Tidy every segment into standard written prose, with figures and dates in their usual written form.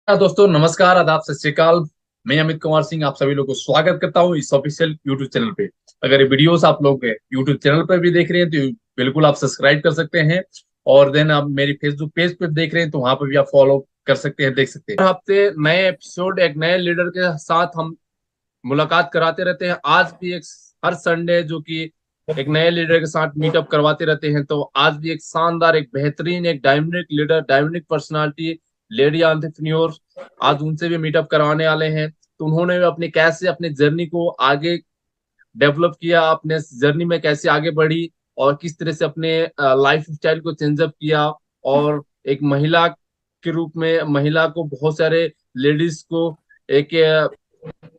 दोस्तों, नमस्कार, आदाब, सत श्री अकाल। मैं अमित कुमार सिंह आप सभी लोगों को स्वागत करता हूं इस ऑफिशियल यूट्यूब चैनल पे। अगर ये वीडियोस आप लोग यूट्यूब चैनल पर भी देख रहे हैं तो बिल्कुल आप सब्सक्राइब कर सकते हैं। और देन आप मेरी फेसबुक पेज पे देख रहे हैं तो वहां पर भी आप फॉलो कर सकते हैं, देख सकते हैं। हर हफ्ते नए एपिसोड एक नए लीडर के साथ हम मुलाकात कराते रहते हैं। आज भी एक हर संडे जो कि एक नए लीडर के साथ मीटअप करवाते रहते हैं, तो आज भी एक शानदार, एक बेहतरीन, एक dynamic leader, dynamic personality, lady entrepreneur, आज उनसे भी मीटअप करवाने वाले हैं। तो उन्होंने भी अपने कैसे अपने जर्नी को आगे डेवलप किया, अपने जर्नी में कैसे आगे बढ़ी और किस तरह से अपने लाइफ स्टाइल को चेंजअप किया। और एक महिला के रूप में महिला को बहुत सारे लेडीज को एक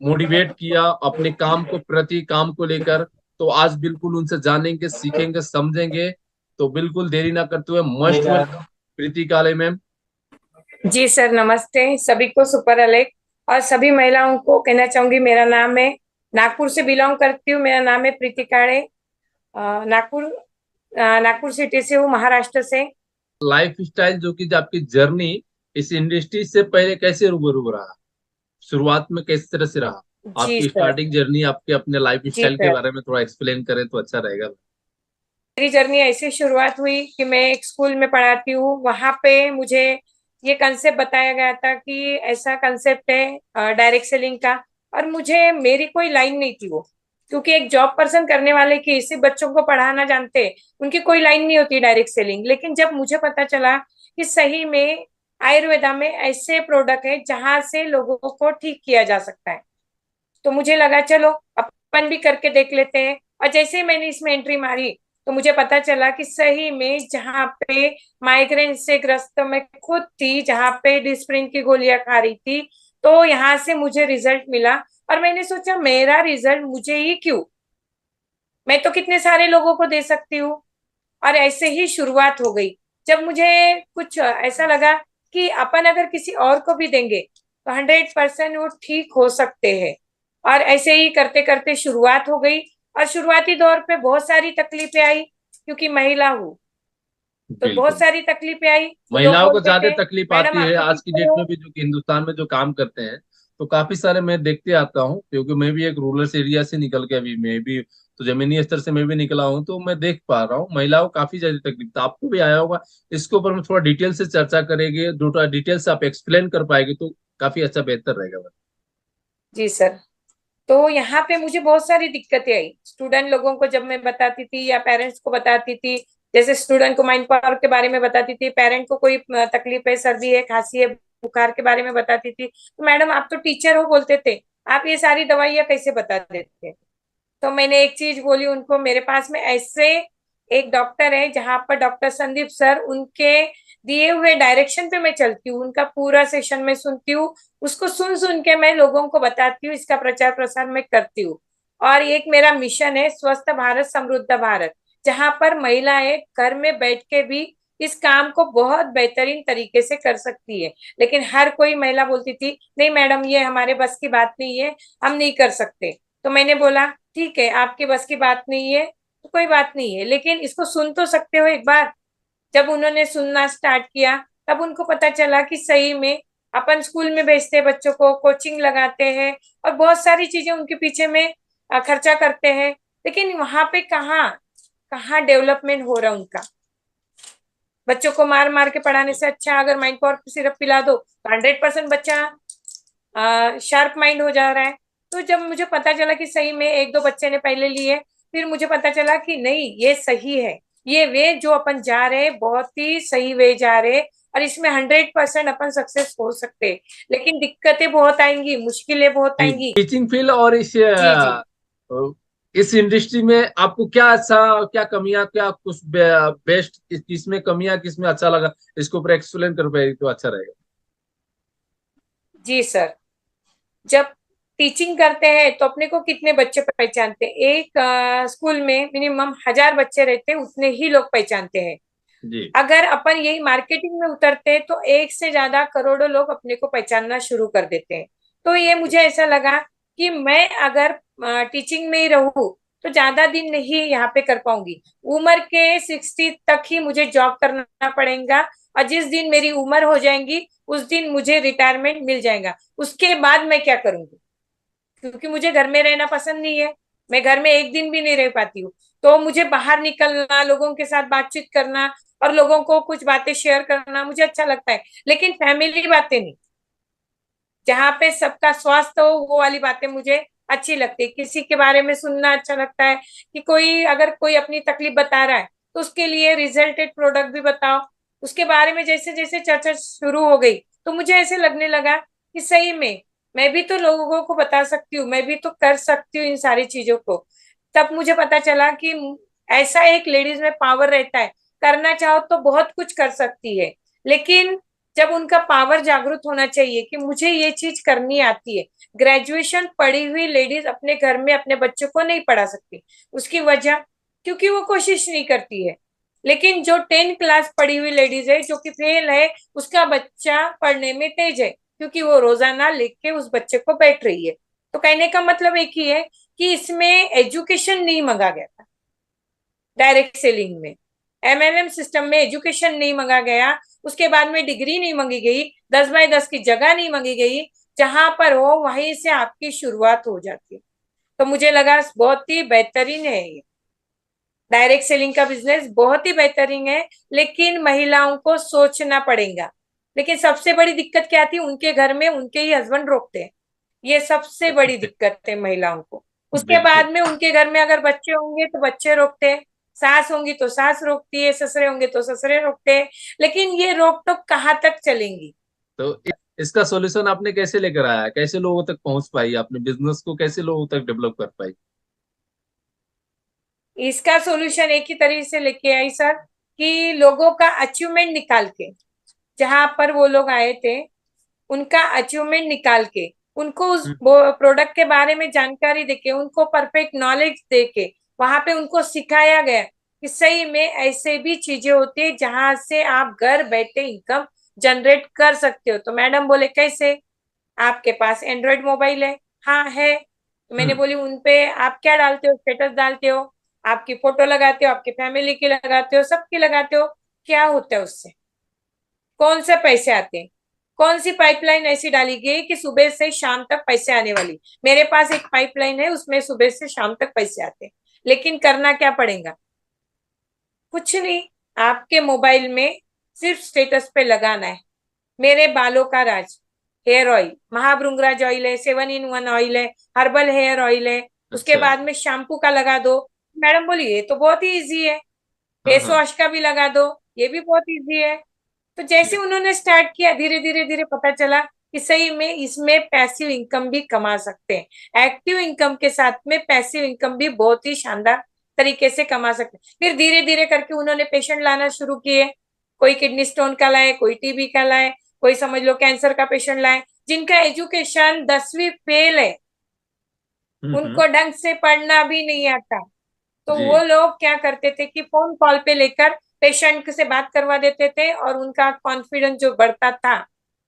मोटिवेट किया अपने काम को प्रति काम को लेकर। तो आज बिल्कुल उनसे जानेंगे, सीखेंगे, समझेंगे। तो बिल्कुल देरी ना करते हुए मस्ट वेलकम प्रीति काले मैम। जी सर, नमस्ते सभी को। सुपर अलेख और सभी महिलाओं को कहना चाहूंगी, मेरा नाम है, नागपुर से बिलोंग करती हूँ। मेरा नाम है प्रीति काड़े। नागपुर सिटी से हूँ, महाराष्ट्र से। लाइफ स्टाइल जो कि आपकी जर्नी इस इंडस्ट्री से पहले कैसे रूबरू रहा, शुरुआत में किस तरह से रहा, जी आपकी सर। स्टार्टिंग जर्नी, आपके अपने लाइफ जी स्टाइल के सर, बारे में थोड़ा एक्सप्लेन करें तो अच्छा रहेगा। मेरी जर्नी ऐसी शुरुआत हुई कि मैं एक स्कूल में पढ़ाती हूँ। वहां पे मुझे ये कंसेप्ट बताया गया था कि ऐसा कंसेप्ट है डायरेक्ट सेलिंग का। और मुझे मेरी कोई लाइन नहीं थी वो, क्योंकि एक जॉब पर्सन करने वाले की सिर्फ बच्चों को पढ़ाना जानते, उनकी कोई लाइन नहीं होती डायरेक्ट सेलिंग। लेकिन जब मुझे पता चला कि सही में आयुर्वेदा में ऐसे प्रोडक्ट है जहां से लोगों को ठीक किया जा सकता है, तो मुझे लगा चलो अपन भी करके देख लेते हैं। और जैसे ही मैंने इसमें एंट्री मारी तो मुझे पता चला कि सही में जहाँ पे माइग्रेन से ग्रस्त मैं खुद थी, जहाँ पे डिस्प्रिन की गोलियां खा रही थी, तो यहाँ से मुझे रिजल्ट मिला। और मैंने सोचा मेरा रिजल्ट मुझे ही क्यों, मैं तो कितने सारे लोगों को दे सकती हूँ। और ऐसे ही शुरुआत हो गई। जब मुझे कुछ ऐसा लगा कि अपन अगर किसी और को भी देंगे तो 100% वो ठीक हो सकते हैं। और ऐसे ही करते करते शुरुआत हो गई। और शुरुआती दौर पे बहुत सारी तकलीफें आई, क्योंकि महिला हूँ तो बहुत बिल्कुल, सारी तकलीफें आई। लोग महिलाओं को बोलते ज्यादा थे तकलीफ मैडम आती है आप तो आज की टीचर डेट हो। में भी, जो कि हिंदुस्तान में जो काम करते हैं। तो काफी सारे मैं देखते आता हूँ, क्योंकि मैं भी एक रूरल एरिया से निकल के अभी मैं भी तो जमीनी स्तर से मैं भी निकला हूँ, तो मैं देख पा रहा हूँ महिलाओं को काफी ज्यादा तकलीफ, तो आपको भी आया होगा। इसके ऊपर हम थोड़ा डिटेल से चर्चा करेंगे, थोड़ा डिटेल से आप एक्सप्लेन कर पाएंगे तो काफी अच्छा, बेहतर रहेगा। जी सर। तो यहाँ पे मुझे बहुत सारी दिक्कतें आई, स्टूडेंट लोगों को जब मैं बताती थी या पेरेंट्स को बताती थी। जैसे स्टूडेंट को माइंड पावर के बारे में बताती थी, पेरेंट को कोई तकलीफ है, सर्दी है, खांसी है, बुखार के बारे में बताती थी, तो मैडम आप तो टीचर हो बोलते थे, आप ये सारी दवाइयाँ कैसे बता देते। तो मैंने एक चीज बोली उनको, मेरे पास में ऐसे एक डॉक्टर है जहां पर डॉक्टर संदीप सर, उनके दिए हुए डायरेक्शन पे मैं चलती हूँ, उनका पूरा सेशन में सुनती हूँ, उसको सुन सुन के मैं लोगों को बताती हूँ, इसका प्रचार प्रसार मैं करती हूँ। और एक मेरा मिशन है स्वस्थ भारत समृद्ध भारत, जहां पर महिलाएं घर में बैठ के भी इस काम को बहुत बेहतरीन तरीके से कर सकती है। लेकिन हर कोई महिला बोलती थी नहीं मैडम ये हमारे बस की बात नहीं है, हम नहीं कर सकते। तो मैंने बोला ठीक है, आपके बस की बात नहीं है तो कोई बात नहीं है, लेकिन इसको सुन तो सकते हो एक बार। जब उन्होंने सुनना स्टार्ट किया तब उनको पता चला कि सही में अपन स्कूल में भेजते हैं बच्चों को, कोचिंग लगाते हैं और बहुत सारी चीजें उनके पीछे में खर्चा करते हैं, लेकिन वहां पे कहाँ कहाँ डेवलपमेंट हो रहा उनका। बच्चों को मार मार के पढ़ाने से अच्छा अगर माइंड पावर सिर्फ पिला दो तो 100% बच्चा शार्प माइंड हो जा रहा है। तो जब मुझे पता चला कि सही में एक दो बच्चे ने पहले लिए, फिर मुझे पता चला कि नहीं ये सही है, ये वे जो अपन जा रहे हैं बहुत ही सही वे जा रहे हैं, और इसमें 100% अपन सक्सेस हो सकते हैं। लेकिन दिक्कतें बहुत आएंगी, मुश्किलें बहुत जी, आएंगी। टीचिंग फील्ड और जी जी। इस इंडस्ट्री में आपको क्या अच्छा, क्या कमियां, क्या कुछ बेस्ट, किसमें कमियां, किसमें अच्छा लगा, इसके ऊपर एक्सप्लेन कर पाए तो अच्छा रहेगा। जी सर। जब टीचिंग करते हैं तो अपने को कितने बच्चे पहचानते हैं, एक स्कूल में मिनिमम 1000 बच्चे रहते हैं, उतने ही लोग पहचानते हैं। जी। अगर अपन यही मार्केटिंग में उतरते हैं तो एक से ज्यादा करोड़ों लोग अपने को पहचानना शुरू कर देते हैं। तो ये मुझे ऐसा लगा कि मैं अगर टीचिंग में ही रहूं तो ज्यादा दिन नहीं यहाँ पे कर पाऊंगी। उम्र के 60 तक ही मुझे जॉब करना पड़ेगा, और जिस दिन मेरी उम्र हो जाएगी उस दिन मुझे रिटायरमेंट मिल जाएगा। उसके बाद मैं क्या करूंगी, क्योंकि मुझे घर में रहना पसंद नहीं है, मैं घर में एक दिन भी नहीं रह पाती हूँ। तो मुझे बाहर निकलना, लोगों के साथ बातचीत करना और लोगों को कुछ बातें शेयर करना मुझे अच्छा लगता है, लेकिन फैमिली बातें नहीं। जहाँ पे सबका स्वास्थ्य हो वो वाली बातें मुझे अच्छी लगती है। किसी के बारे में सुनना अच्छा लगता है, कि कोई अगर कोई अपनी तकलीफ बता रहा है तो उसके लिए रिजल्टेड प्रोडक्ट भी बताओ। उसके बारे में जैसे जैसे चर्चा शुरू हो गई तो मुझे ऐसे लगने लगा कि सही में मैं भी तो लोगों को बता सकती हूँ, मैं भी तो कर सकती हूँ इन सारी चीजों को। तब मुझे पता चला कि ऐसा एक लेडीज में पावर रहता है, करना चाहो तो बहुत कुछ कर सकती है। लेकिन जब उनका पावर जागृत होना चाहिए कि मुझे ये चीज करनी आती है। ग्रेजुएशन पढ़ी हुई लेडीज अपने घर में अपने बच्चों को नहीं पढ़ा सकती। उसकी वजह, क्योंकि वो कोशिश नहीं करती है। लेकिन जो 10 क्लास पढ़ी हुई लेडीज है जो कि फेल है, उसका बच्चा पढ़ने में तेज है, क्योंकि वो रोजाना लिख के उस बच्चे को बैठ रही है। तो कहने का मतलब एक ही है कि इसमें एजुकेशन नहीं मांगा गया था। डायरेक्ट सेलिंग में, एमएलएम सिस्टम में एजुकेशन नहीं मांगा गया। उसके बाद में डिग्री नहीं मांगी गई, 10 बाय 10 की जगह नहीं मांगी गई। जहां पर हो वहीं से आपकी शुरुआत हो जाती है। तो मुझे लगा बहुत ही बेहतरीन है ये डायरेक्ट सेलिंग का बिजनेस, बहुत ही बेहतरीन है। लेकिन महिलाओं को सोचना पड़ेगा। लेकिन सबसे बड़ी दिक्कत क्या थी, उनके घर में उनके ही हस्बैंड रोकते हैं। ये सबसे बड़ी दिक्कत है महिलाओं को। उसके बिल्कुल। बाद में उनके घर में अगर बच्चे होंगे तो बच्चे रोकते हैं, सास होंगी तो सास रोकती है, ससुरे होंगे तो ससुरे रोकते हैं। लेकिन ये रोक टोक कहाँ तक चलेंगी। तो इसका सॉल्यूशन आपने कैसे लेकर आया, कैसे लोगों तक पहुंच पाई, आपने बिजनेस को कैसे लोगों तक डेवलप कर पाई? इसका सॉल्यूशन एक ही तरीके से लेके आई सर, कि लोगों का अचीवमेंट निकाल के, जहां पर वो लोग आए थे उनका अचीवमेंट निकाल के, उनको उस हम्म। प्रोडक्ट के बारे में जानकारी देके, उनको परफेक्ट नॉलेज देके, वहां पे उनको सिखाया गया कि सही में ऐसे भी चीजें होती है जहां से आप घर बैठे इनकम जनरेट कर सकते हो। तो मैडम बोले कैसे, आपके पास एंड्रॉयड मोबाइल है? हाँ है। तो मैंने हम्म। बोली उन पे आप क्या डालते हो, स्टेटस डालते हो, आपकी फोटो लगाते हो, आपकी फैमिली की लगाते हो, सबकी लगाते हो, क्या होता है उससे, कौन से पैसे आते हैं? कौन सी पाइपलाइन ऐसी डाली गई कि सुबह से शाम तक पैसे आने वाली? मेरे पास एक पाइपलाइन है, उसमें सुबह से शाम तक पैसे आते हैं। लेकिन करना क्या पड़ेगा? कुछ नहीं, आपके मोबाइल में सिर्फ स्टेटस पे लगाना है, मेरे बालों का राज हेयर ऑयल, महाभृंगराज ऑयल है, 7 in 1 ऑयल है, हर्बल हेयर ऑयल है। उसके अच्छा। बाद में शैम्पू का लगा दो। मैडम बोली ये तो बहुत ही इजी है। हाँ फेस हाँ। वॉश का भी लगा दो, ये भी बहुत इजी है। तो जैसे ये- उन्होंने स्टार्ट किया, धीरे धीरे धीरे पता चला कि सही में इसमें पैसिव इनकम भी कमा सकते हैं। एक्टिव इनकम के साथ में पैसिव इनकम भी बहुत ही शानदार तरीके से कमा सकते हैं। फिर धीरे धीरे करके उन्होंने पेशेंट लाना शुरू किए। कोई किडनी स्टोन का लाए, कोई टीबी का लाए, कोई समझ लो कैंसर का पेशेंट लाए, जिनका एजुकेशन 10वीं फेल है, हम्म। उनको ढंग से पढ़ना भी नहीं आता। तो वो जी। लोग क्या करते थे कि फोन कॉल पे लेकर पेशेंट से बात करवा देते थे, और उनका कॉन्फिडेंस जो बढ़ता था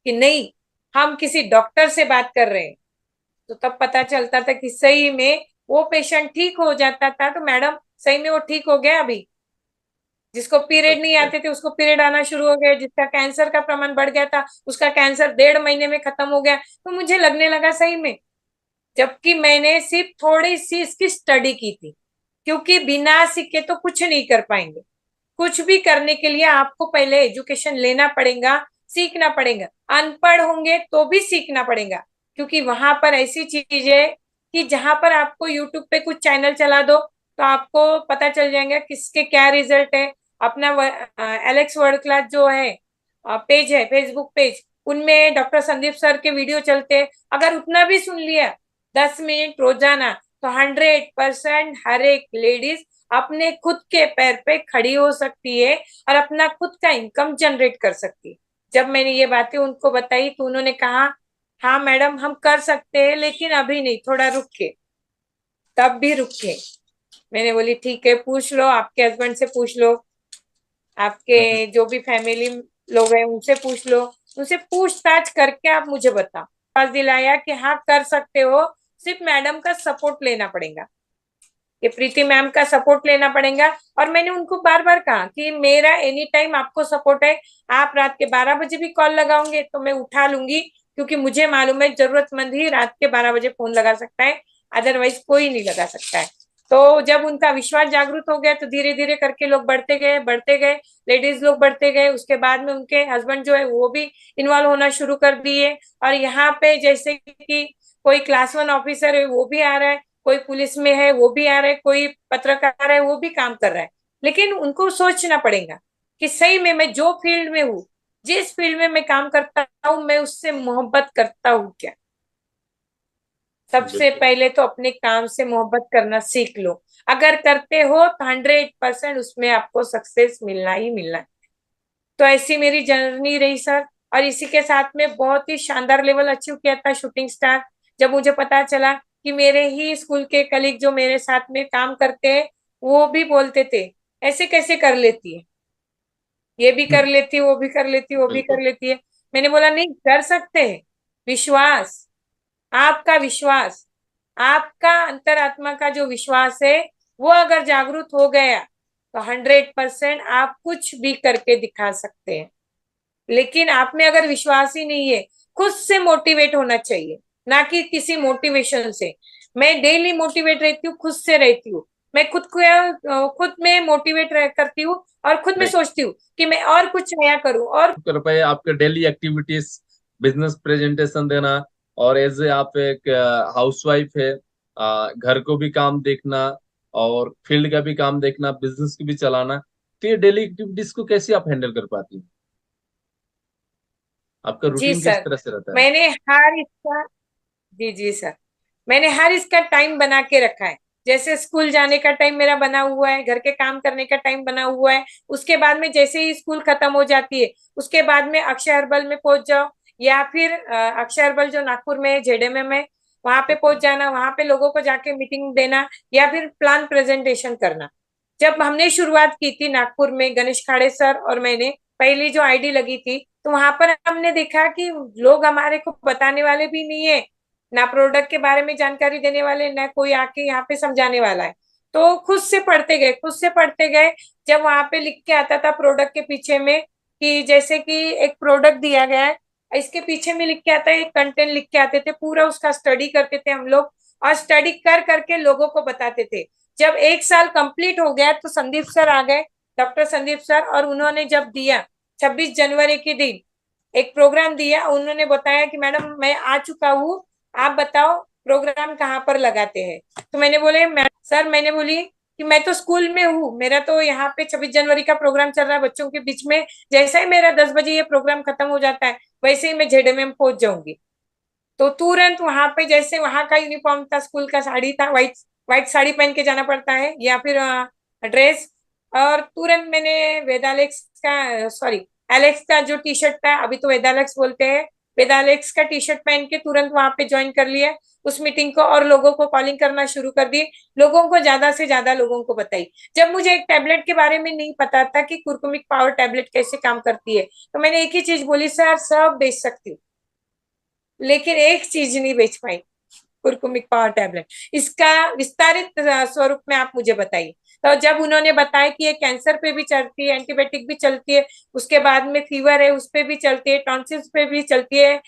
कि नहीं, हम किसी डॉक्टर से बात कर रहे हैं। तो तब पता चलता था कि सही में वो पेशेंट ठीक हो जाता था। तो मैडम सही में वो ठीक हो गया अभी। जिसको पीरियड नहीं अच्छा। आते थे उसको पीरियड आना शुरू हो गया, जिसका कैंसर का प्रमाण बढ़ गया था उसका कैंसर 1.5 महीने में खत्म हो गया। तो मुझे लगने लगा सही में, जबकि मैंने सिर्फ थोड़ी सी इसकी स्टडी की थी, क्योंकि बिना सीखे तो कुछ नहीं कर पाएंगे। कुछ भी करने के लिए आपको पहले एजुकेशन लेना पड़ेगा, सीखना पड़ेगा। अनपढ़ होंगे तो भी सीखना पड़ेगा, क्योंकि वहां पर ऐसी चीज है कि जहां पर आपको यूट्यूब पे कुछ चैनल चला दो तो आपको पता चल जाएगा किसके क्या रिजल्ट है। अपना एलेक्स वर्ल्ड क्लास जो है पेज है, फेसबुक पेज, उनमें डॉक्टर संदीप सर के वीडियो चलते हैं। अगर उतना भी सुन लिया 10 मिनट रोजाना, तो 100% हर एक लेडीज अपने खुद के पैर पे खड़ी हो सकती है और अपना खुद का इनकम जनरेट कर सकती है। जब मैंने ये बातें उनको बताई तो उन्होंने कहा हाँ मैडम हम कर सकते हैं, लेकिन अभी नहीं, थोड़ा रुक के। तब भी रुक के मैंने बोली ठीक है, पूछ लो, आपके हस्बैंड से पूछ लो, हम्म। आपके जो भी फैमिली लोग हैं उनसे पूछ लो, उनसे पूछताछ करके आप मुझे बताओ। पास दिलाया कि हाँ कर सकते हो, सिर्फ मैडम का सपोर्ट लेना पड़ेगा। ये प्रीति मैम का सपोर्ट लेना पड़ेगा। और मैंने उनको बार बार कहा कि मेरा एनी टाइम आपको सपोर्ट है, आप रात के 12 बजे भी कॉल लगाओगे तो मैं उठा लूंगी, क्योंकि मुझे मालूम है जरूरतमंद ही रात के 12 बजे फोन लगा सकता है, अदरवाइज कोई नहीं लगा सकता है। तो जब उनका विश्वास जागृत हो गया तो धीरे धीरे करके लोग बढ़ते गए, लेडीज लोग बढ़ते गए। उसके बाद में उनके हस्बैंड जो है वो भी इन्वॉल्व होना शुरू कर दिए। और यहाँ पे जैसे कि कोई क्लास 1 ऑफिसर है वो भी आ रहा है, कोई पुलिस में है वो भी आ रहा है, कोई पत्रकार है वो भी काम कर रहा है। लेकिन उनको सोचना पड़ेगा कि सही में मैं जो फील्ड में हूँ, जिस फील्ड में मैं काम करता हूँ, मैं उससे मोहब्बत करता हूँ क्या। सबसे बिल्कुल। पहले तो अपने काम से मोहब्बत करना सीख लो। अगर करते हो तो 100% उसमें आपको सक्सेस मिलना ही मिलना है। तो ऐसी मेरी जर्नी रही सर। और इसी के साथ में बहुत ही शानदार लेवल अचीव किया था शूटिंग स्टार। जब मुझे पता चला कि मेरे ही स्कूल के कलीग जो मेरे साथ में काम करते हैं, वो भी बोलते थे ऐसे कैसे कर लेती है, ये भी कर लेती है, वो भी कर लेती है, वो भी बिल्कुल। कर लेती है। मैंने बोला नहीं, कर सकते हैं। विश्वास, आपका विश्वास, आपका अंतरात्मा का जो विश्वास है, वो अगर जागरूक हो गया तो 100% आप कुछ भी करके दिखा सकते हैं। लेकिन आप में अगर विश्वास ही नहीं है, खुद से मोटिवेट होना चाहिए, ना कि किसी मोटिवेशन से। मैं डेली मोटिवेट रहती हूँ, खुद से रहती हूँ। मैं खुद में मोटिवेट करती हूँ और खुद में नहीं, सोचती हूँ कि मैं और कुछ नया करूँ और। कर पाए आपके डेली एक्टिविटीज, बिजनेस प्रेजेंटेशन देना, और एज ए आप एक हाउसवाइफ है, घर को भी काम देखना और फील्ड का भी काम देखना, बिजनेस को भी चलाना, तो ये डेली एक्टिविटीज को कैसे आप हैंडल कर पाती हैं? आपका जी रूटीन किस सर, तरह से रहता है? मैंने हर इसका जी जी सर, मैंने हर इसका टाइम बना के रखा है। जैसे स्कूल जाने का टाइम मेरा बना हुआ है, घर के काम करने का टाइम बना हुआ है। उसके बाद में जैसे ही स्कूल खत्म हो जाती है, उसके बाद में अक्षय हर्बल में पहुंच जाओ, या फिर अक्षय हर्बल जो नागपुर में है, जेडेमे में, वहां पे ओके। पहुंच जाना, वहां पे लोगों को जाके मीटिंग देना, या फिर प्लान प्रेजेंटेशन करना। जब हमने शुरुआत की थी नागपुर में, गणेश खाड़े सर और मैंने पहली जो आईडी लगी थी, तो वहां पर हमने देखा कि लोग हमारे को बताने वाले भी नहीं है, ना प्रोडक्ट के बारे में जानकारी देने वाले, ना कोई आके यहाँ पे समझाने वाला है। तो खुद से पढ़ते गए, खुद से पढ़ते गए। जब वहां पे लिख के आता था प्रोडक्ट के पीछे में, कि जैसे कि एक प्रोडक्ट दिया गया है, इसके पीछे में लिख के आता है, एक कंटेंट लिख के आते थे, पूरा उसका स्टडी करते थे हम लोग। और स्टडी कर करके लोगों को बताते थे। जब 1 साल कंप्लीट हो गया तो संदीप सर आ गए, डॉक्टर संदीप सर, और उन्होंने जब दिया 26 जनवरी के दिन एक प्रोग्राम दिया, उन्होंने बताया कि मैडम मैं आ चुका हूँ, आप बताओ प्रोग्राम कहाँ पर लगाते हैं। तो मैंने बोले सर, मैंने बोली कि मैं तो स्कूल में हूँ, मेरा तो यहाँ पे 26 जनवरी का प्रोग्राम चल रहा है बच्चों के बीच में, जैसा ही मेरा 10 बजे ये प्रोग्राम खत्म हो जाता है, वैसे ही मैं जेडेएम पहुंच जाऊंगी। तो तुरंत वहां पे, जैसे वहां का यूनिफॉर्म था, स्कूल का साड़ी था, व्हाइट व्हाइट साड़ी पहन के जाना पड़ता है, या फिर ड्रेस। और तुरंत मैंने वेदालेक्स का, सॉरी, एलेक्स का जो टी शर्ट था, अभी तो वेदालेक्स बोलते हैं, वेदालेक्स का टी शर्ट पहन के तुरंत वहां पे ज्वाइन कर लिया उस मीटिंग को, और लोगों को कॉलिंग करना शुरू कर दी। लोगों को ज्यादा से ज्यादा लोगों को बताई। जब मुझे एक टैबलेट के बारे में नहीं पता था कि कुरकुमिक पावर टैबलेट कैसे काम करती है, तो मैंने एक ही चीज बोली, सर सब बेच सकती हूँ, लेकिन एक चीज नहीं बेच पाई, कुरकुमिक पावर टैबलेट। इसका विस्तारित स्वरूप में आप मुझे बताइए। तो जब उन्होंने बताया कि ये कैंसर पे भी चलती है, एंटीबायोटिक भी चलती है, उसके बाद में फीवर है उस पे भी चलती है, टॉन्सिल्स पे भी चलती है,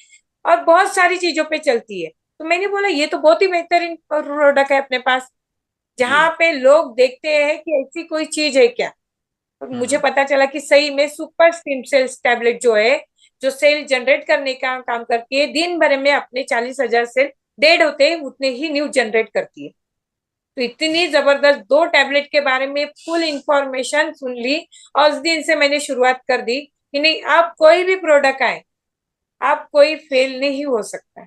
और बहुत सारी चीजों पे चलती है। तो मैंने बोला ये तो बहुत ही बेहतरीन प्रोडक्ट है अपने पास, जी। जहाँ पे लोग देखते हैं कि ऐसी कोई चीज है क्या। और मुझे हम्म। पता चला कि सही में सुपर स्टिम सेल्स टैबलेट जो है, जो सेल जनरेट करने का काम करती है, दिन भर में अपने 40,000 सेल डेड होते हैं उतने ही न्यू जनरेट करती है। तो इतनी जबरदस्त 2 टैबलेट के बारे में फुल इंफॉर्मेशन सुन ली, और उस दिन से मैंने शुरुआत कर दी कि नहीं, आप कोई भी प्रोडक्ट आए, आप कोई फेल नहीं हो सकता।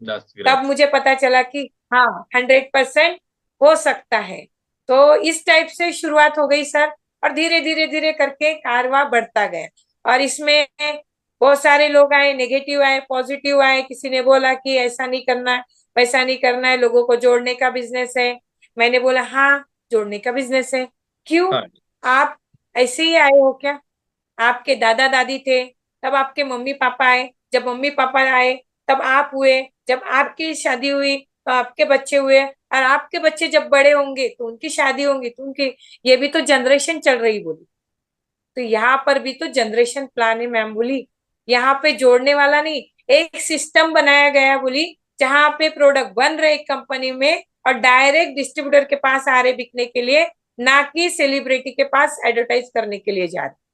दैट्स तब ग्रेट। मुझे पता चला कि हाँ, 100% हो सकता है। तो इस टाइप से शुरुआत हो गई सर। और धीरे धीरे धीरे करके कारवां बढ़ता गया। और इसमें बहुत सारे लोग आए, नेगेटिव आए, पॉजिटिव आए। किसी ने बोला कि ऐसा नहीं करना है, वैसा नहीं करना है, लोगों को जोड़ने का बिजनेस है। मैंने बोला हाँ, जोड़ने का बिजनेस है। क्यों? हाँ। आप ऐसे ही आए हो क्या? आपके दादा दादी थे, तब आपके मम्मी पापा आए, जब मम्मी पापा आए तब आप हुए, जब आपकी शादी हुई तो आपके बच्चे हुए, और आपके बच्चे जब बड़े होंगे तो उनकी शादी होंगी, तो उनकी, ये भी तो जनरेशन चल रही बोली। तो यहाँ पर भी तो जनरेशन प्लान है मैम बोली, यहाँ पे जोड़ने वाला नहीं, एक सिस्टम बनाया गया बोली, जहां पे प्रोडक्ट बन रहे एक कंपनी में और डायरेक्ट डिस्ट्रीब्यूटर के पास आ रहे बिकने के लिए, ना कि सेलिब्रिटी के पास एडवर्टाइज करने के लिए जा रहे।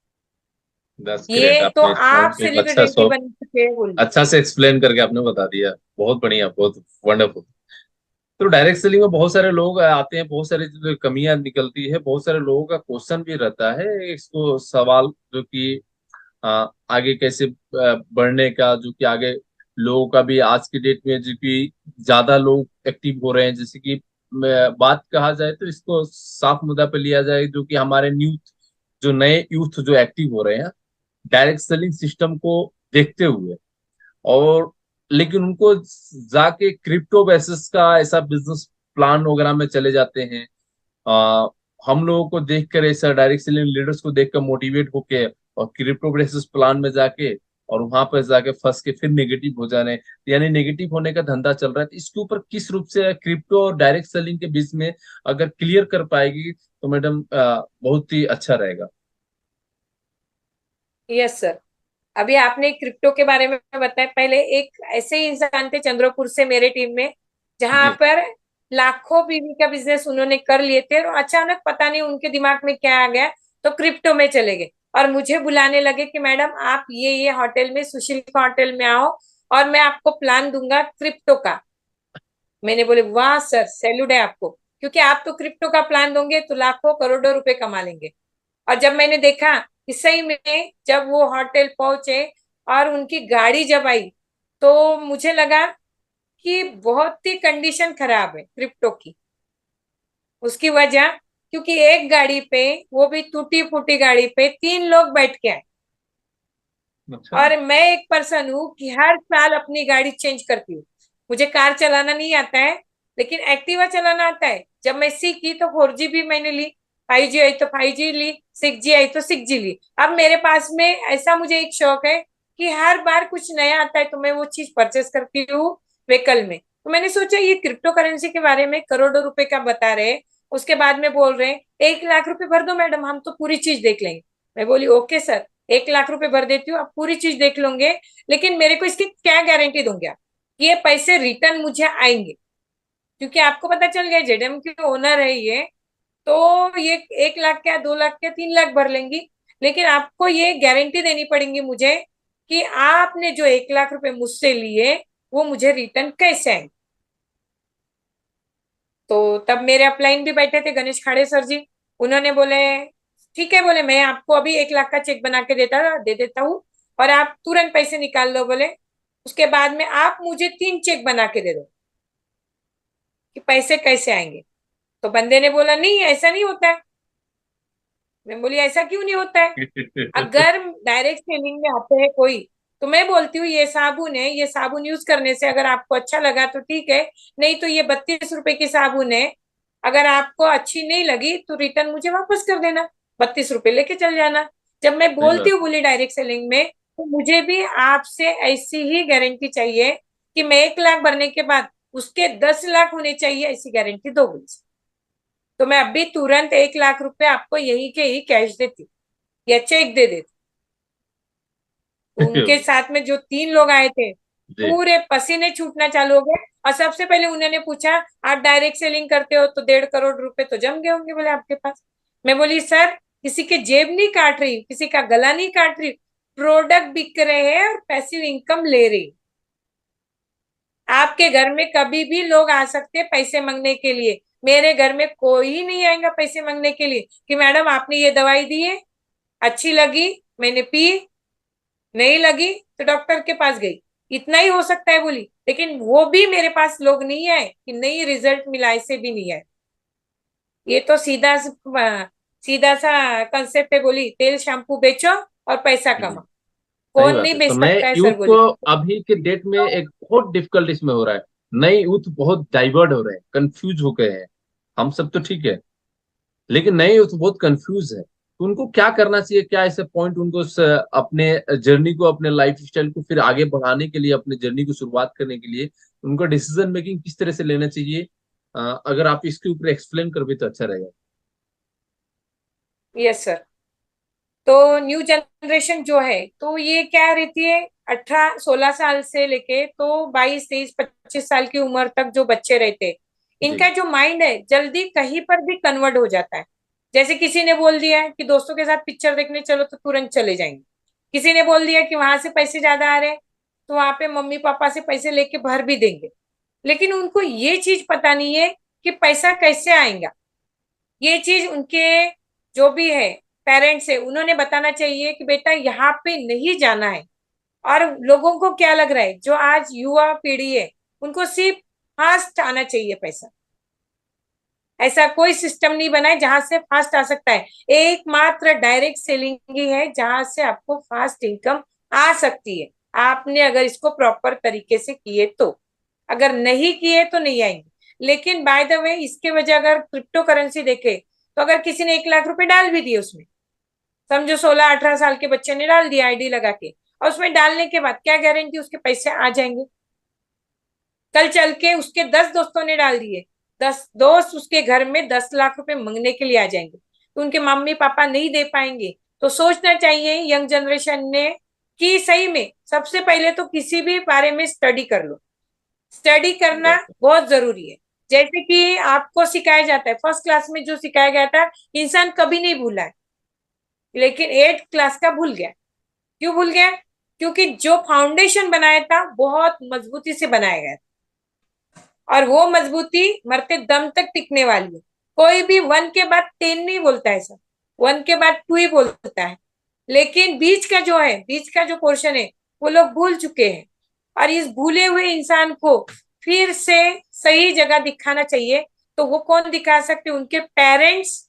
दैट्स ग्रेट, ये तो आपने इतना आप एक अच्छा सेलिब्रिटी बन चुके हैं बोली। अच्छा से एक्सप्लेन करके आपने बता दिया। बहुत बढ़िया, बहुत वंडरफुल। तो डायरेक्ट सेलिंग में बहुत सारे लोग आते हैं, बहुत सारी जो कमियां निकलती है, बहुत सारे लोगों का क्वेश्चन भी रहता है इसको सवाल, जो कि आगे कैसे बढ़ने का, जो कि आगे लोगों का भी आज की डेट में जो कि ज्यादा लोग एक्टिव हो रहे हैं, जैसे कि बात कहा जाए तो इसको साफ मुद्दा पे लिया जाए, जो कि हमारे यूथ, जो नए यूथ जो एक्टिव हो रहे हैं डायरेक्ट सेलिंग सिस्टम को देखते हुए, और लेकिन उनको जाके क्रिप्टो बेसिस का ऐसा बिजनेस प्लान वगैरह में चले जाते हैं। आ, हम लोगों को देखकर, ऐसा डायरेक्ट सेलिंग लीडर्स को देखकर मोटिवेट होके और क्रिप्टो बेसिस प्लान में जाके और वहां पर जाके फंस के फिर नेगेटिव हो जाने, यानी नेगेटिव होने का धंधा चल रहा है। तो इसके ऊपर किस रूप से क्रिप्टो और डायरेक्ट सेलिंग के बीच में अगर क्लियर कर पाएगी तो मैडम बहुत ही अच्छा रहेगा। Yes sir. अभी आपने क्रिप्टो के बारे में बताया, पहले एक ऐसे ही इंसान थे चंद्रपुर से मेरे टीम में, जहां जी। पर लाखों बीवी का बिजनेस उन्होंने कर लिए थे, और अचानक पता नहीं उनके दिमाग में क्या आ गया, तो क्रिप्टो में चले गए और मुझे बुलाने लगे कि मैडम आप ये होटल में, सुशील का होटल में आओ और मैं आपको प्लान दूंगा क्रिप्टो का। मैंने बोले वाह सर, सैल्यूट है आपको, क्योंकि आप तो क्रिप्टो का प्लान दोगे तो लाखों करोड़ों रुपए कमा लेंगे। और जब मैंने देखा कि सही में, जब वो होटल पहुंचे और उनकी गाड़ी जब आई, तो मुझे लगा कि बहुत ही कंडीशन खराब है क्रिप्टो की। उसकी वजह, क्योंकि एक गाड़ी पे, वो भी टूटी फूटी गाड़ी पे, 3 लोग बैठ के आए। अच्छा। और मैं एक पर्सन हूँ कि हर साल अपनी गाड़ी चेंज करती हूँ। मुझे कार चलाना नहीं आता है, लेकिन एक्टिवा चलाना आता है। जब मैं सीखी तो 4G भी मैंने ली, 5G आई तो 5G ली, 6G आई तो 6G ली। अब मेरे पास में ऐसा, मुझे एक शौक है कि हर बार कुछ नया आता है तो मैं वो चीज परचेस करती हूँ व्हीकल में। तो मैंने सोचा ये क्रिप्टो करेंसी के बारे में करोड़ों रुपए का बता रहे हैं, उसके बाद में बोल रहे हैं 1 लाख रुपए भर दो मैडम, हम तो पूरी चीज देख लेंगे। मैं बोली ओके सर, 1 लाख रुपए भर देती हूँ, आप पूरी चीज देख लोगे, लेकिन मेरे को इसकी क्या गारंटी दोगे आप कि ये पैसे रिटर्न मुझे आएंगे? क्योंकि आपको पता चल गया जेडएम की ओनर है ये, तो ये 1 लाख क्या, 2 लाख क्या, 3 लाख भर लेंगी, लेकिन आपको ये गारंटी देनी पड़ेगी मुझे कि आपने जो 1 लाख रुपए मुझसे लिए वो मुझे रिटर्न कैसे आएंगे। तो तब मेरे अपलाइन भी बैठे थे गणेश खाड़े सर जी, उन्होंने बोले ठीक है, बोले मैं आपको अभी 1 लाख का चेक बना के दे देता हूँ, और आप तुरंत पैसे निकाल लो बोले। उसके बाद में आप मुझे 3 चेक बना के दे दो कि पैसे कैसे आएंगे। तो बंदे ने बोला नहीं ऐसा नहीं होता है। मैं बोली ऐसा क्यों नहीं होता है? अगर डायरेक्ट सेलिंग में आते हैं कोई, तो मैं बोलती हूँ ये साबुन है, ये साबुन यूज करने से अगर आपको अच्छा लगा तो ठीक है, नहीं तो ये 32 रुपए की साबुन है, अगर आपको अच्छी नहीं लगी तो रिटर्न मुझे वापस कर देना, 32 रुपए लेके चल जाना। जब मैं सही बोलती बात हूँ बोली डायरेक्ट सेलिंग में, तो मुझे भी आपसे ऐसी ही गारंटी चाहिए कि मैं 1 लाख भरने के बाद उसके 10 लाख होने चाहिए, ऐसी गारंटी दो मुझे। तो मैं अभी तुरंत 1 लाख रुपए आपको यही के ही कैश देती या चेक दे देती। है। उनके साथ में जो 3 लोग आए थे, जी। पूरे पसीने छूटना चालू हो गए, और सबसे पहले उन्होंने पूछा आप डायरेक्ट सेलिंग करते हो तो 1.5 करोड़ रुपए तो जम गए होंगे बोले आपके पास। मैं बोली सर, किसी के जेब नहीं काट रही, किसी का गला नहीं काट रही, प्रोडक्ट बिक रहे हैं और पैसिव इनकम ले रही। आपके घर में कभी भी लोग आ सकते हैं पैसे मांगने के लिए, मेरे घर में कोई नहीं आएगा पैसे मांगने के लिए कि मैडम आपने ये दवाई दी है, अच्छी लगी मैंने पी, नहीं लगी तो डॉक्टर के पास गई, इतना ही हो सकता है बोली। लेकिन वो भी मेरे पास लोग नहीं आए कि नहीं रिजल्ट मिला, ऐसे भी नहीं आए। ये तो सीधा सा कंसेप्ट है बोली, तेल शैम्पू बेचो और पैसा जी। कमा। सही कौन बात नहीं है। तो बेच नए सकता है यूथ सर को बोली। अभी के डेट में एक बहुत डिफिकल्ट इसमें हो रहा है। नए यूथ बहुत डाइवर्ट हो रहे हैं, कंफ्यूज हो गए हैं। हम सब तो ठीक है, लेकिन नए यूथ बहुत कंफ्यूज है। तो उनको क्या करना चाहिए, क्या ऐसे पॉइंट उनको अपने जर्नी को, अपने लाइफ स्टाइल को फिर आगे बढ़ाने के लिए, अपने जर्नी को शुरुआत करने के लिए उनको डिसीजन मेकिंग किस तरह से लेना चाहिए, अगर आप इसके ऊपर एक्सप्लेन कर भी तो अच्छा रहेगा। Yes sir. तो न्यू जनरेशन जो है तो ये क्या रहती है, 18-16 साल से लेके तो 22-23-25 साल की उम्र तक जो बच्चे रहते हैं, जी। इनका जो माइंड है जल्दी कहीं पर भी कन्वर्ट हो जाता है। जैसे किसी ने बोल दिया कि दोस्तों के साथ पिक्चर देखने चलो तो तुरंत चले जाएंगे। किसी ने बोल दिया कि वहां से पैसे ज्यादा आ रहे हैं, तो वहां पे मम्मी पापा से पैसे लेके भर भी देंगे। लेकिन उनको ये चीज पता नहीं है कि पैसा कैसे आएगा। ये चीज उनके जो भी है पेरेंट्स है उन्होंने बताना चाहिए कि बेटा यहाँ पे नहीं जाना है। और लोगों को क्या लग रहा है, जो आज युवा पीढ़ी है उनको सिर्फ फास्ट आना चाहिए पैसा। ऐसा कोई सिस्टम नहीं बना है जहां से फास्ट आ सकता है। एकमात्र डायरेक्ट सेलिंग ही है जहां से आपको फास्ट इनकम आ सकती है, आपने अगर इसको प्रॉपर तरीके से किए तो। अगर नहीं किए तो नहीं आएंगे। लेकिन बाय द वे इसके वजह अगर क्रिप्टो करेंसी देखे, तो अगर किसी ने 1 लाख रुपए डाल भी दिए उसमें, समझो 16-18 साल के बच्चे ने डाल दिया आईडी लगा के, और उसमें डालने के बाद क्या गारंटी उसके पैसे आ जाएंगे। कल चल के उसके 10 दोस्तों ने डाल दिए, 10 दोस्त उसके घर में 10 लाख रुपए मांगने के लिए आ जाएंगे, तो उनके मम्मी पापा नहीं दे पाएंगे। तो सोचना चाहिए यंग जनरेशन ने कि सही में सबसे पहले तो किसी भी बारे में स्टडी कर लो। स्टडी करना बात है। बहुत जरूरी है। जैसे कि आपको सिखाया जाता है, फर्स्ट क्लास में जो सिखाया गया था इंसान कभी नहीं भूला है, लेकिन 8 क्लास का भूल गया। क्यों भूल गया? क्योंकि जो फाउंडेशन बनाया था बहुत मजबूती से बनाया गया था, और वो मजबूती मरते दम तक टिकने वाली है। कोई भी 1 के बाद 10 नहीं बोलता है सर, 1 के बाद 2 ही बोलता है। लेकिन बीच का जो है, बीच का जो पोर्शन है वो लोग भूल चुके हैं। और इस भूले हुए इंसान को फिर से सही जगह दिखाना चाहिए। तो वो कौन दिखा सकते? उनके पेरेंट्स,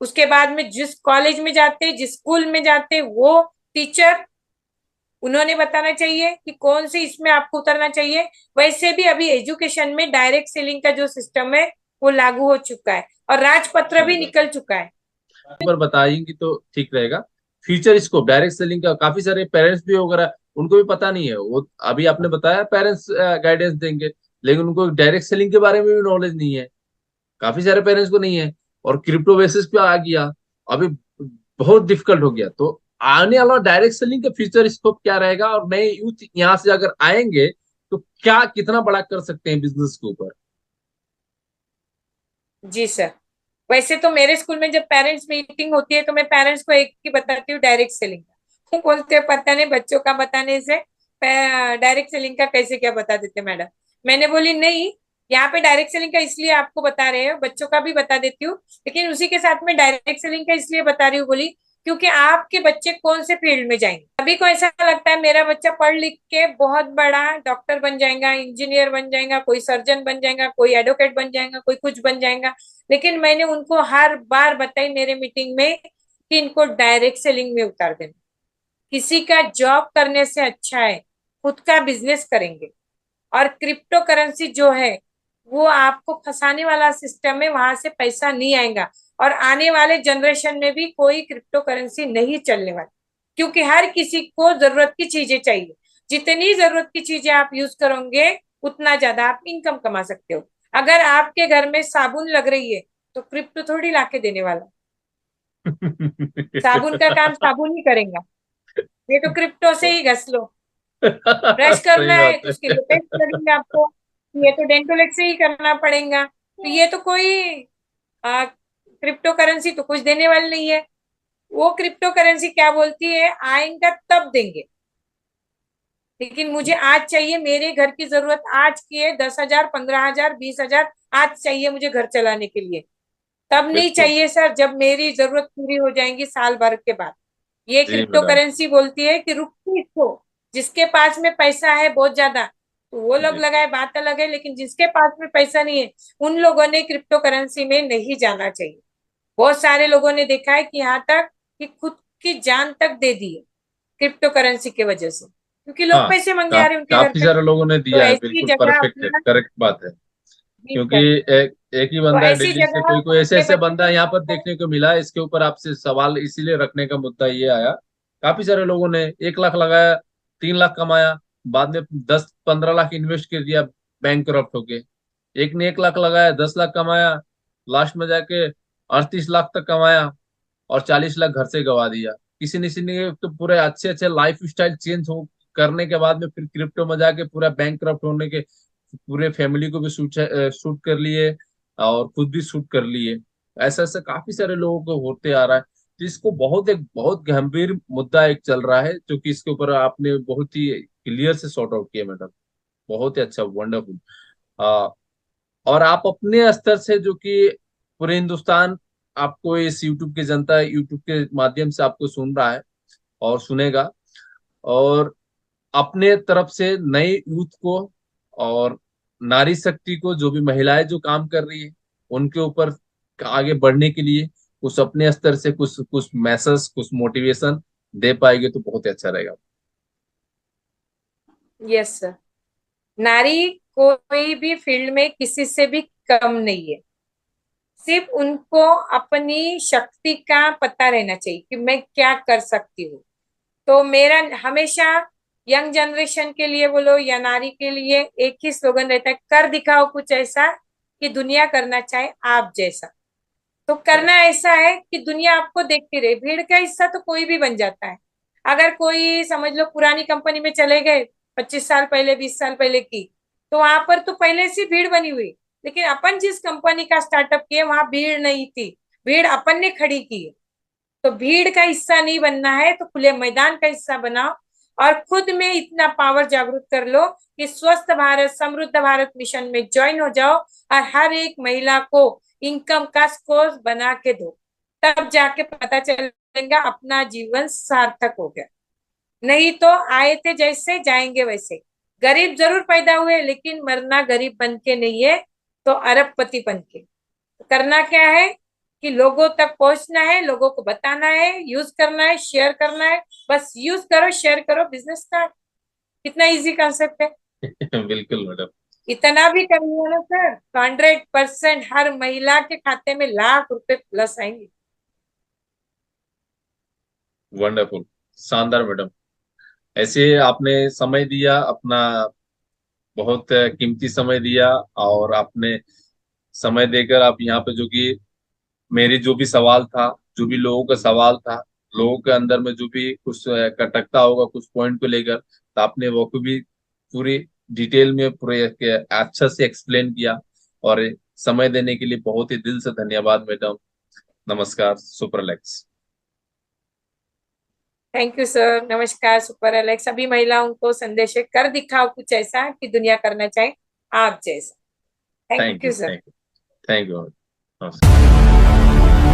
उसके बाद में जिस कॉलेज में जाते, जिस स्कूल में जाते, वो टीचर, उन्होंने बताना चाहिए कि कौन सी इसमें आपको उतरना चाहिए। वैसे भी अभी एजुकेशन में डायरेक्ट सेलिंग का जो सिस्टम है वो लागू हो चुका है, और राजपत्र सही भी बात है। निकल चुका है। पर बताएंगी तो ठीक रहेगा। फ्यूचर स्कोप डायरेक्ट सेलिंग का काफी सारे पेरेंट्स भी वगैरह उनको भी पता नहीं है। वो अभी आपने बताया पेरेंट्स गाइडेंस देंगे, लेकिन उनको डायरेक्ट सेलिंग के बारे में भी नॉलेज नहीं है, काफी सारे पेरेंट्स को नहीं है। और क्रिप्टो बेसिस पे आ गया, अभी बहुत डिफिकल्ट हो गया। तो आने वाला डायरेक्ट सेलिंग का फ्यूचर स्कोप क्या रहेगा, और नए यूथ यहाँ से अगर आएंगे तो क्या कितना बड़ा कर सकते हैं बिजनेस के ऊपर। जी सर। वैसे तो मेरे स्कूल में जब पेरेंट्स मीटिंग होती है तो मैं पेरेंट्स को एक ही बताती हूँ, डायरेक्ट सेलिंग का। वो बोलते हैं पता नहीं बच्चों का बताने से डायरेक्ट सेलिंग का कैसे क्या बता देते मैडम। मैंने बोली नहीं, यहाँ पे डायरेक्ट सेलिंग का इसलिए आपको बता रहे हैं, बच्चों का भी बता देती हूँ, लेकिन उसी के साथ में डायरेक्ट सेलिंग का इसलिए बता रही हूँ बोली, क्योंकि आपके बच्चे कौन से फील्ड में जाएंगे। अभी को ऐसा लगता है मेरा बच्चा पढ़ लिख के बहुत बड़ा डॉक्टर बन जाएगा, इंजीनियर बन जाएगा, कोई सर्जन बन जाएगा, कोई एडवोकेट बन जाएगा, कोई कुछ बन जाएगा। लेकिन मैंने उनको हर बार बताई मेरे मीटिंग में कि इनको डायरेक्ट सेलिंग में उतार देना। किसी का जॉब करने से अच्छा है खुद का बिजनेस करेंगे। और क्रिप्टो करेंसी जो है वो आपको फंसाने वाला सिस्टम है, वहां से पैसा नहीं आएगा। और आने वाले जनरेशन में भी कोई क्रिप्टो करेंसी नहीं चलने वाली, क्योंकि हर किसी को जरूरत की चीजें चाहिए। जितनी जरूरत की चीजें आप यूज करोगे उतना ज्यादा आप इनकम कमा सकते हो। अगर आपके घर में साबुन लग रही है तो क्रिप्टो थोड़ी लाके देने वाला। साबुन का काम साबुन ही करेगा, ये तो क्रिप्टो से ही घस लो। ब्रश सही करना है बात तो उसके लिए है। पेस्ट लगेंगे आपको, ये तो डेंटोलेक्स से ही करना पड़ेगा। तो ये तो कोई क्रिप्टो करेंसी तो कुछ देने वाली नहीं है। वो क्रिप्टो करेंसी क्या बोलती है, आएगा तब देंगे, लेकिन मुझे आज चाहिए, मेरे घर की जरूरत आज की है, 10,000, 15,000, 20,000 आज चाहिए मुझे घर चलाने के लिए। तब नहीं बिल्कुल। चाहिए सर जब मेरी जरूरत पूरी हो जाएंगी साल भर के बाद। ये जी क्रिप्टो मैडम। करेंसी बोलती है कि रुकिए इसको। जिसके पास में पैसा है बहुत ज्यादा तो वो लोग जी। लगाए, बात अलग है, लेकिन जिसके पास में पैसा नहीं है उन लोगों ने क्रिप्टो करेंसी में नहीं जाना चाहिए। बहुत सारे लोगों ने देखा है कि यहाँ तक कि खुद की जान तक दे दी है क्रिप्टो करेंसी की वजह से, क्योंकि लोग हाँ, पैसे मांगे आ रहे हैं उनके घर काफी पे। सारे लोगों ने तो दिया है, ऐसी बिल्कुल जगह परफेक्ट है, अपना। करेक्ट बात है। जी क्योंकि सर। एक ही तो बंदा ऐसी दिल्ली से, जगह कोई कोई ऐसे अपने ऐसे बच्चों बंदा यहाँ पर को। देखने को मिला, इसके ऊपर आपसे सवाल इसीलिए रखने का मुद्दा ये आया। काफी सारे लोगों ने 1 लाख लगाया, 3 लाख कमाया, बाद में 10-15 लाख इन्वेस्ट कर दिया, बैंकरप्ट हो गए। एक ने 1 लाख लगाया, 10 लाख कमाया, लास्ट में जाके 38 लाख तक कमाया और 40 लाख घर से गवा दिया। किसी ने तो पूरे अच्छे अच्छे लाइफ स्टाइल चेंज हो करने के बाद में फिर क्रिप्टो में जाके पूरा बैंकरप्ट होने के पूरे फैमिली को भी शूट कर लिए और खुद भी शूट कर लिए। ऐसा ऐसा काफी सारे लोगों को होते आ रहा है। तो इसको बहुत गंभीर मुद्दा एक चल रहा है, जो कि इसके ऊपर आपने बहुत ही क्लियर से सॉर्ट आउट किया मैडम। बहुत ही अच्छा, वंडरफुल। और आप अपने स्तर से, जो कि पूरे हिंदुस्तान आपको इस यूट्यूब की जनता यूट्यूब के माध्यम से आपको सुन रहा है और सुनेगा, और अपने तरफ से नए यूथ को और नारी शक्ति को, जो भी महिलाएं जो काम कर रही है उनके ऊपर आगे बढ़ने के लिए कुछ अपने स्तर से कुछ कुछ मैसेज, कुछ मोटिवेशन दे पाएंगे तो बहुत ही अच्छा रहेगा। Yes sir. नारी कोई भी फील्ड में किसी से भी कम नहीं है। सिर्फ उनको अपनी शक्ति का पता रहना चाहिए कि मैं क्या कर सकती हूँ। तो मेरा हमेशा यंग जनरेशन के लिए बोलो या नारी के लिए एक ही स्लोगन रहता है, कर दिखाओ कुछ ऐसा कि दुनिया करना चाहे आप जैसा। तो करना ऐसा है कि दुनिया आपको देखती रहे। भीड़ का हिस्सा तो कोई भी बन जाता है। अगर कोई समझ लो पुरानी कंपनी में चले गए, 25 साल पहले, 20 साल पहले की, तो वहां पर तो पहले से भीड़ बनी हुई। लेकिन अपन जिस कंपनी का स्टार्टअप किए वहां भीड़ नहीं थी, भीड़ अपन ने खड़ी की है। तो भीड़ का हिस्सा नहीं बनना है तो खुले मैदान का हिस्सा बनाओ और खुद में इतना पावर जागरूक कर लो कि स्वस्थ भारत समृद्ध भारत मिशन में ज्वाइन हो जाओ और हर एक महिला को इनकम का सोर्स बना के दो। तब जाके पता चलेगा अपना जीवन सार्थक हो गया। नहीं तो आए थे जैसे जाएंगे वैसे। गरीब जरूर पैदा हुए लेकिन मरना गरीब बन के नहीं है, तो अरबपति बन के। करना क्या है कि लोगों तक पहुंचना है, लोगों को बताना है, यूज करना है, शेयर करना है। बस यूज करो, शेयर करो, बिजनेस स्टार्ट। कितना इजी कंसेप्ट है। बिल्कुल मैडम। इतना भी करिए ना सर, तो 100% हर महिला के खाते में लाख रुपए प्लस आएंगे। वंडरफुल, शानदार मैडम। ऐसे आपने समय दिया अपना, बहुत कीमती समय दिया, और आपने समय देकर आप यहाँ पे, जो कि मेरी जो भी सवाल था, जो भी लोगों का सवाल था, लोगों के अंदर में जो भी कुछ कटकता होगा कुछ पॉइंट को लेकर, तो आपने वो को भी पूरी डिटेल में पूरे अच्छा से एक्सप्लेन किया। और समय देने के लिए बहुत ही दिल से धन्यवाद मैडम। नमस्कार, सुपरलेक्स। Thank you sir. नमस्कार सुपर एलेक्स। सभी महिलाओं को संदेश है, कर दिखाओ कुछ ऐसा कि दुनिया करना चाहे आप जैसा। Thank thank you, you sir. Thank you, thank you. नमस्कार।